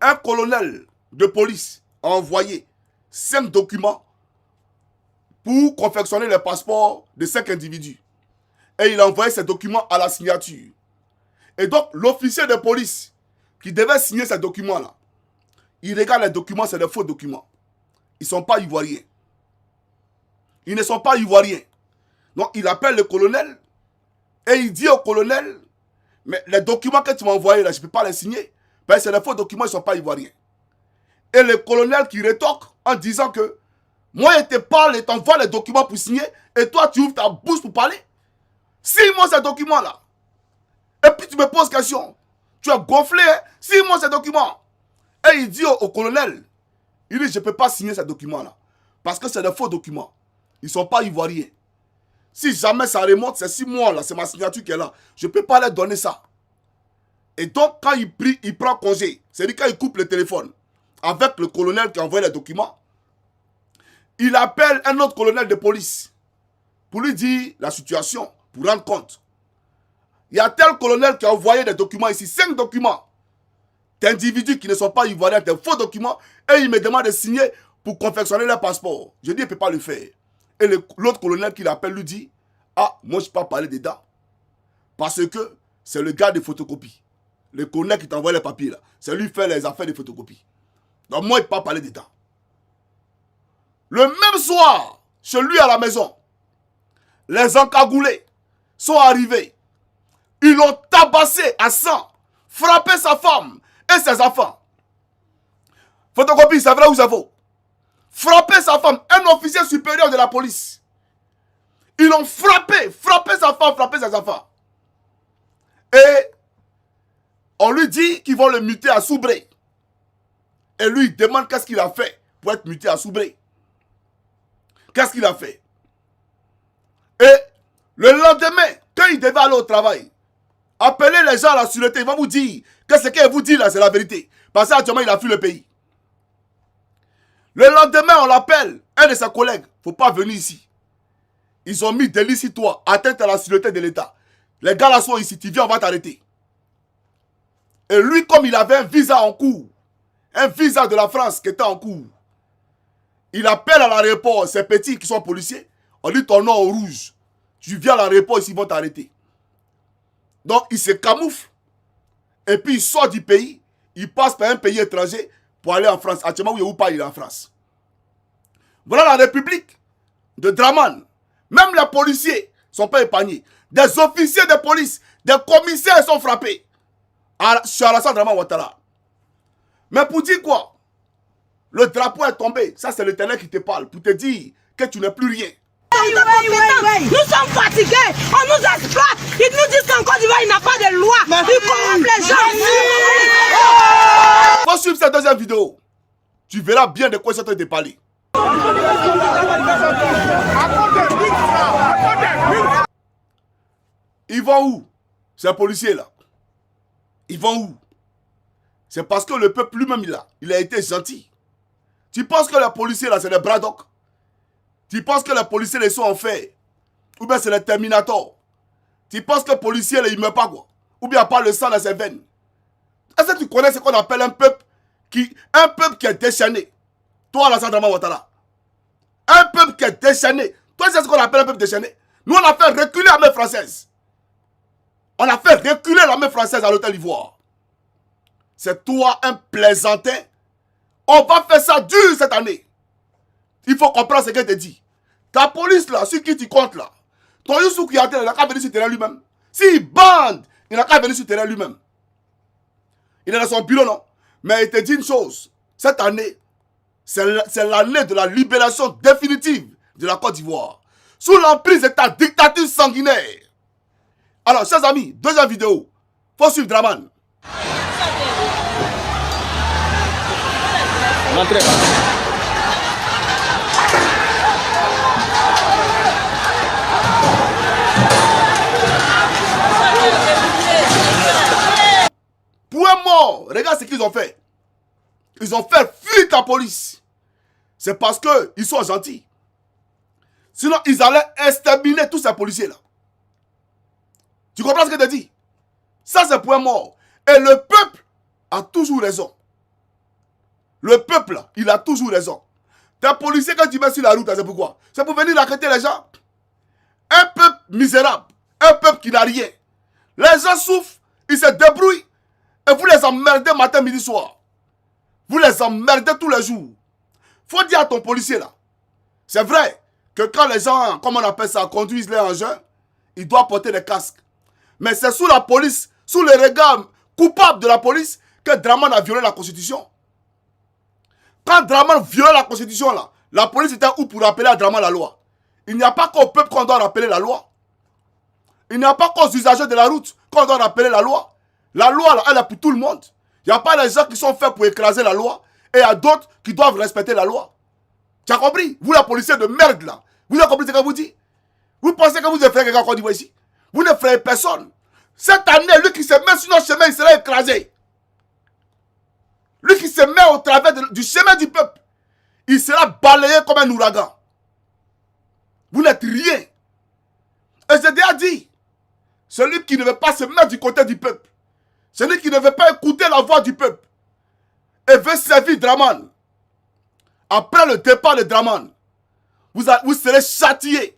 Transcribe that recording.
Un colonel de police a envoyé 5 documents pour confectionner les passeports de 5 individus. Et il a envoyé ces documents à la signature. Et donc, l'officier de police qui devait signer ces documents-là, il regarde les documents, c'est des faux documents. Ils ne sont pas ivoiriens. Ils ne sont pas ivoiriens. Donc, il appelle le colonel et il dit au colonel, mais les documents que tu m'as envoyés là, je ne peux pas les signer. Ben, c'est des faux documents, ils ne sont pas ivoiriens. Et le colonel qui rétorque en disant que moi, je te parle et t'envoie les documents pour signer et toi, tu ouvres ta bouche pour parler. Signe-moi ces documents-là. Et puis, tu me poses question. Tu as gonflé, hein? Signe-moi ces documents. Et il dit au colonel, il dit, je ne peux pas signer ces documents-là. Parce que c'est des faux documents. Ils ne sont pas ivoiriens. Si jamais ça remonte, c'est 6 mois là, c'est ma signature qui est là. Je ne peux pas leur donner ça. Et donc, quand il prend congé, c'est-à-dire quand il coupe le téléphone avec le colonel qui a envoyé les documents, il appelle un autre colonel de police pour lui dire la situation, pour rendre compte. Il y a tel colonel qui a envoyé des documents ici, 5 documents d'individus qui ne sont pas ivoiriens, des faux documents, et il me demande de signer pour confectionner leur passeport. Je dis, il ne peut pas le faire. Et l'autre colonel qui l'appelle lui dit, ah, moi je ne peux pas parler dedans. Parce que c'est le gars des photocopies. Le colonel qui t'envoie les papiers là. C'est lui qui fait les affaires de photocopies. Donc moi, il ne peut pas parler dedans. Le même soir, chez lui à la maison, les encagoulés sont arrivés. Ils l'ont tabassé à sang, frappé sa femme et ses enfants. Photocopie, c'est vrai ou c'est faux? Frappé sa femme, un officier supérieur de la police. Ils l'ont frappé sa femme, frappé ses enfants. Et on lui dit qu'ils vont le muter à Soubré. Et lui, il demande qu'est-ce qu'il a fait pour être muté à Soubré. Qu'est-ce qu'il a fait? Et le lendemain, quand il devait aller au travail, appelez les gens à la sûreté, ils vont vous dire que ce qu'il vous dit là, c'est la vérité. Parce qu'actuellement, il a fui le pays. Le lendemain, on l'appelle, un de ses collègues, il ne faut pas venir ici. Ils ont mis délit sur toi, atteinte à la sûreté de l'État. Les gars là sont ici, tu viens, on va t'arrêter. Et lui, comme il avait un visa en cours, un visa de la France qui était en cours, il appelle à l'aéroport ces petits qui sont policiers, on dit ton nom au rouge. Tu viens à l'aéroport, ici, ils vont t'arrêter. Donc, il se camoufle. Et puis, il sort du pays. Il passe par un pays étranger pour aller en France. Actuellement, où pas, il est en France. Voilà la République de Draman. Même les policiers ne sont pas épargnés. Des officiers de police, des commissaires sont frappés. Sur Alassane Draman Ouattara. Mais pour dire quoi? Le drapeau est tombé. Ça, c'est l'Éternel qui te parle. Pour te dire que tu n'es plus rien. Nous sommes fatigués, on nous exploite. Ils nous disent qu'en Côte d'Ivoire, il n'y a pas de loi. Ils corrompent les gens. Faut suivre cette deuxième vidéo. Tu verras bien de quoi je suis en train de parler. Ils vont où? Ces policiers-là. Ils vont où? C'est parce que le peuple lui-même, il a été gentil. Tu penses que les policiers, là, c'est des Braddock? Tu penses que les policiers, les sont en fer? Ou bien c'est les Terminators? Tu penses que les policiers, ils ne meurent pas quoi? Ou bien pas le sang dans ses veines? Est-ce que tu connais ce qu'on appelle un peuple qui est déchaîné? Toi, Alassane Draman Ouattara. Un peuple qui est déchaîné. Toi, c'est ce qu'on appelle un peuple déchaîné? Nous, on a fait reculer l'armée française. On a fait reculer l'armée française à l'Hôtel d'Ivoire. C'est toi un plaisantin. On va faire ça dur cette année. Il faut comprendre ce que je te dis. Ta police là, sur qui tu comptes là, ton Youssou Kouyaté, il n'a qu'à venir sur le terrain lui-même. S'il bande, il n'a qu'à venir sur le terrain lui-même. Il est dans son bureau, non? Mais il te dit une chose. Cette année, c'est l'année de la libération définitive de la Côte d'Ivoire. Sous l'emprise de ta dictature sanguinaire. Alors, chers amis, deuxième vidéo. Faut suivre Draman. Rentrez. Pour un mort, regarde ce qu'ils ont fait. Ils ont fait fuir la police. C'est parce qu'ils sont gentils. Sinon, ils allaient exterminer tous ces policiers-là. Tu comprends ce que je te dis? Ça, c'est pour un mort. Et le peuple a toujours raison. Le peuple, il a toujours raison. Tes policiers, quand tu vas sur la route, c'est pourquoi? C'est pour venir arrêter les gens. Un peuple misérable, un peuple qui n'a rien. Les gens souffrent, ils se débrouillent. Et vous les emmerdez matin, midi, soir. Vous les emmerdez tous les jours. Faut dire à ton policier là. C'est vrai que quand les gens, comme on appelle ça, conduisent les engins, ils doivent porter des casques. Mais c'est sous la police, sous les regards coupables de la police, que Draman a violé la Constitution. Quand Draman violait la Constitution là, la police était où pour rappeler à Draman la loi? Il n'y a pas qu'au peuple qu'on doit rappeler la loi. Il n'y a pas qu'aux usagers de la route qu'on doit rappeler la loi. La loi, là, elle est pour tout le monde. Il n'y a pas les gens qui sont faits pour écraser la loi et il y a d'autres qui doivent respecter la loi. Tu as compris? Vous, la policiers de merde, là. Vous avez compris ce que je vous dis? Vous pensez que vous effrayez quelqu'un en Côte d'Ivoire ici? Vous n'effrayez personne. Cette année, lui qui se met sur notre chemin, il sera écrasé. Lui qui se met au travers du chemin du peuple, il sera balayé comme un ouragan. Vous n'êtes rien. Et j'ai déjà dit, celui qui ne veut pas se mettre du côté du peuple, celui qui ne veut pas écouter la voix du peuple, et veut servir Draman, après le départ de Draman, vous serez châtié.